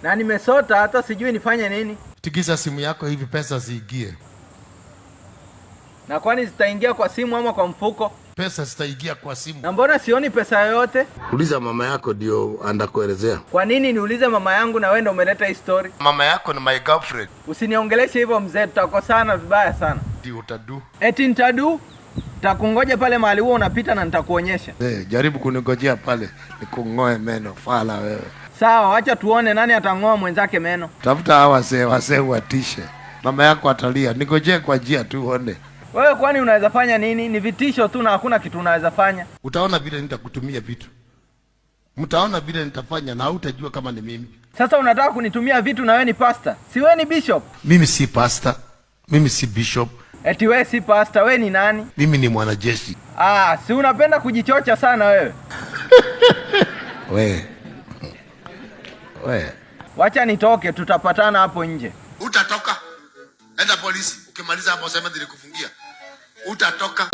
Na nimesota hata sijui nifanye nini. Tikisa simu yako hivi pesa ziingie. Na kwani zitaingia kwa simu ama kwa mfuko? Pesa zitaingia kwa simu. Na mbona sioni pesa yoyote? Uliza mama yako ndio andakuelezea. Kwa nini niulize mama yangu na wewe ndio umeleta hii story? Mama yako ni my girlfriend. Usiniongeleshe hivyo mzee, tutakosana vibaya sana. Ndio utadu. Eti nitadu? Takungoja pale mahali huo unapita na nitakuonyesha. Jaribu kunigojea pale nikungoe meno fala wewe. Sawa, acha tuone nani atangoa mwenzake meno. Tafuta hawa wazee watishe. Mama yako atalia. Nigojee kwa njia tu uone. Wewe kwani unaweza fanya nini? Ni vitisho tu na hakuna kitu unaweza fanya. Utaona vile nitakutumia vitu. Mtaona vile nitafanya na hutajua kama ni mimi. Sasa unataka kunitumia vitu na wewe ni pastor? Si wewe ni bishop? Mimi si pastor. Mimi si bishop. Eti wewe si pastor, wewe ni nani? Mimi ni mwanajeshi. Si unapenda kujichocha sana wewe. We. Wacha nitoke, tutapatana hapo nje. Utatoka. Enda polisi. Ukimaliza hapo sema nilikufungia. Utatoka.